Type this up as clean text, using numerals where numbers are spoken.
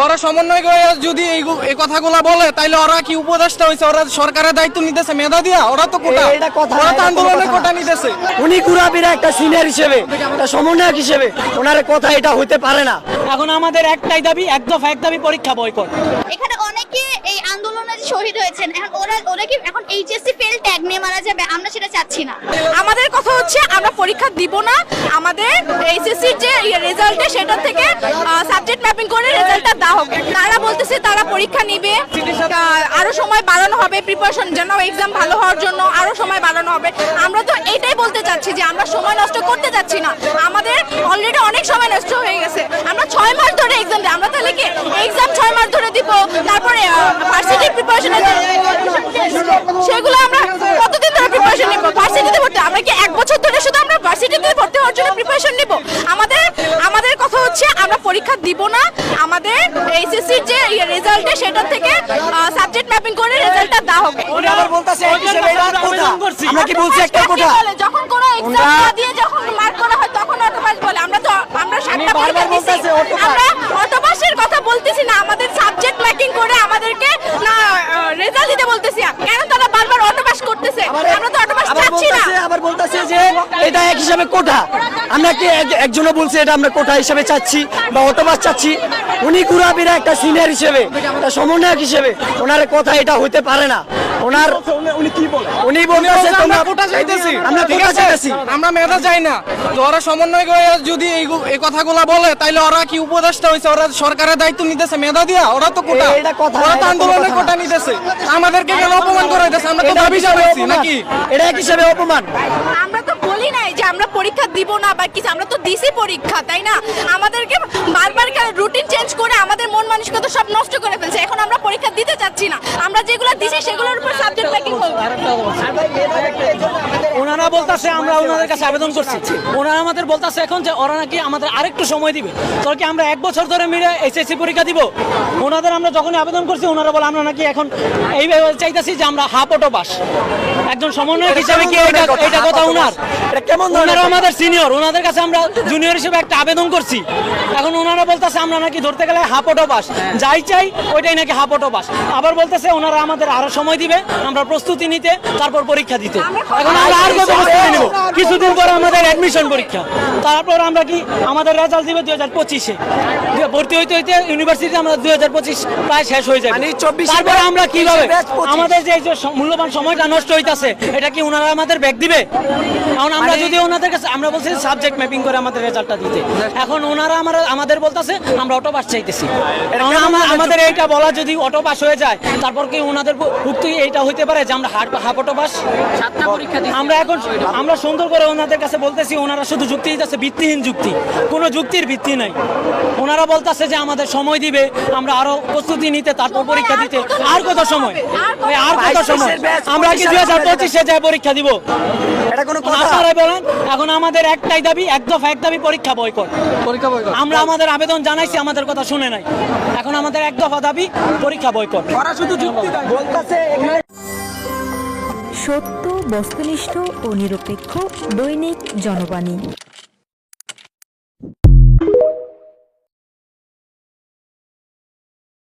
ওরা সমন্বয় করে যদি এই কথাগুলা বলে তাইলে ওরা কি উপদেষ্টা হইছে? ওরা সরকারের দায়িত্ব নিতেছে মেধা দিয়া? ওরা তো কোটা, ওরা তো আন্দোলনের কোটা নিতেছে। উনি কুরাবিরা একটা সিনিয়র হিসেবে, একটা সমন্বয়ক হিসেবে ওনার কথা এটা হইতে পারে না। এখন আমাদের একটাই দাবি, এক দফা এক দাবি, পরীক্ষা বয়কট। এখানে অনেকে এই আন্দোলনে শহীদ হয়েছেন, এখন ওরা কি এখন এইচএসসি ফেল ট্যাগ নিয়ে মারা যাবে? আমরা সেটা চাচ্ছি না। আমাদের কথা হচ্ছে আমরা পরীক্ষা দিব না, আমাদের এইচএসসির যে রেজাল্টে সেটা থেকে সাবজেক্ট ম্যাপিং করে রেজাল্টটা দেওয়া হোক। তারা বলতেছে তারা পরীক্ষা নিবে, আরো সময় বাড়ানো হবে প্রিপারেশন জন্য, এক্সাম ভালো হওয়ার জন্য আরো সময় বাড়ানো হবে। আমরা তো এটাই বলতে চাচ্ছি যে আমরা সময় নষ্ট করতে যাচ্ছি না, আমাদের অলরেডি অনেক সময় নষ্ট হয়ে গেছে। আমরা 6 মাস ধরে এক্সাম দিই, আমরা তাহলে কি এক্সাম 6 মাস ধরে দিব, তারপরে ভার্সিটি প্রিপারেশন সেগুলো আমরা কতদিন ধরে প্রিপারেশন নিব? ভার্সিটিতে ভর্তি আমরা কি 1 বছর ধরে শুধু আমরা ভার্সিটিতে ভর্তি হওয়ার জন্য প্রিপারেশন নিব? আমাদের কথা হচ্ছে আমরা পরীক্ষা দিব না, আমাদের এইচএসসির যে রেজাল্টে সেটা থেকে সাবজেক্ট ম্যাপিং করে রেজাল্টটা দেওয়া হবে। উনি আবার বলতাছে এক হিসেবে এটা কোটা। আমরা কি বলছি একটা কোটা? যখন কোনো এক্সাম না দিয়ে যখন মার্ক করা হয় তখন অটোপাস বলে। আমরা 7টা পরীক্ষা দিছি, আমরা অটোপাসের কথা বলতেছি না, আমাদের সাবজেক্ট ম্যাপিং করে আমাদেরকে না রেজাল্ট দিতে বলতেছি। কেন তারা বারবার অটোপাস করতেছে? আমরা তো অটোপাস চাচ্ছি না। আবার বলতাছে যে এটা এক হিসাবে কোটা। আমরা কি একজনও বলছে এটা আমরা কোটা হিসাবে চাচ্ছি বা অটোপাস চাচ্ছি? উনি কুরাবিরা একটা সিনিয়র হিসেবে, একটা সমন্বয়ক হিসেবে ওনার কথা এটা হইতে পারে না। উনি বলতেছে তোমরা কোটা চাইতেছি, আমরা ঠিক কোটা আছে? চাইতেছি, আমরা মেধা চাই না। তো ওরা সমন্বয় করে যদি এই কথাগুলা বলে তাইলে ওরা কি উপদেষ্টা হইছে? ওরা সরকারের দায়িত্ব নিতেছে মেধা দিয়া? ওরা তো কোটা, ওরা তো আন্দোলনের কোটা নিতেছে। আমাদেরকে কেন অপমান করে দিতেছে? আমরা তো দাবি জানাইছি নাকি? এটা এক হিসাবে অপমান। আমরা তো বলি নাই যে আমরা পরীক্ষা দিব না বা কিছু, আমরা তো দিছি পরীক্ষা, তাই না? আমাদেরকে বারবার রুটিন চেঞ্জ করে আমাদের মন মানসিকতা সব নষ্ট করে ফেলছে। এখন আমরা পরীক্ষা দিতে চাচ্ছি না, আমরা যেগুলো দিছি সেগুলোর উপর সাবজেক্ট ম্যাপিং হোক। ওনারা বলতাছে আমরা ওনাদের কাছে আবেদন করছি, ওনারা আমাদের বলতাছে এখন যে ওরা নাকি আমাদের আরেকটু সময় দিবে। তো কি আমরা 1 বছর ধরে মিলে এইচএসসি পরীক্ষা দিব? ওনাদের আমরা যখনই আবেদন করছি ওনারা বলে আমরা নাকি এখন এইভাবে চাইতেছি যে আমরা হাফ অটো পাস। একজন সমন্বয়ক হিসেবে কি এটা কথা ওনার? এটা কেমন ওনারা আমাদের সিনিয়র, ওনাদের কাছে আমরা জুনিয়র হিসেবে একটা আবেদন করছি। এখন ওনারা বলতেছে আমরা নাকি ধরতে গেলে হাফ অটো পাস, যাই চাই ওইটাই নাকি হাফ অটো পাস। আবার বলতেছে ওনারা আমাদের আরো সময় দিবে, আমরা প্রস্তুতি নিতে, তারপর পরীক্ষা দিতে। এখন আমরা আর কত প্রস্তুতি নিব? কিছুদিন পর আমাদের অ্যাডমিশন পরীক্ষা, তারপর আমরা কি আমাদের রেজাল্ট দিবে 2025-এ। ভর্তি হইতে হইতে ইউনিভার্সিটি আমরা 2025 প্রায় শেষ হয়ে যাবে। তারপর আমরা কিভাবে আমাদের যে মূল্যবান সময়টা নষ্ট হইতাছে এটা কি ওনারা আমাদের ব্যাক দিবে? এখন আমরা যদি ওনাদের কাছে আমরা বলছি সাবজেক্ট ম্যাপিং করে আমাদের রেজাল্টটা দিতে, এখন ওনারা আমাদের বলতাছে আমরা অটো পাস চাইতেছি। এখন আমাদের এইটা বলা যদি অটো পাস হয়ে যায় তারপর কি ওনাদের ভুক্তি এইটা হইতে পারে যে আমরা হাফ অটো পাস? আমরা এখন আমরা সুন্দর করে ওনাদের কাছে বলতেছি, ওনারা শুধু যুক্তি দিতেছে, ভিত্তিহীন যুক্তি, কোনো যুক্তির ভিত্তি নাই। ওনারা বলতেছে যে আমাদের সময় দিবে, আমরা আরো প্রস্তুতি নিতে, তারপর পরীক্ষা দিতে। আর কত সময়? আর কত সময়? আমরা কি 2025-এ যাই পরীক্ষা দিব? এটা কোনো কথা? আপনারাই বলেন। এখন আমাদের একটাই দাবি, এক দফা এক দাবি, পরীক্ষা বয়কট। আমরা আমাদের আবেদন জানাইছি, আমাদের কথা শুনে নাই। এখন আমাদের এক দফা দাবি, পরীক্ষা বয়কট। সত্য, বস্তুনিষ্ঠ ও নিরপেক্ষ দৈনিক জনবাণী।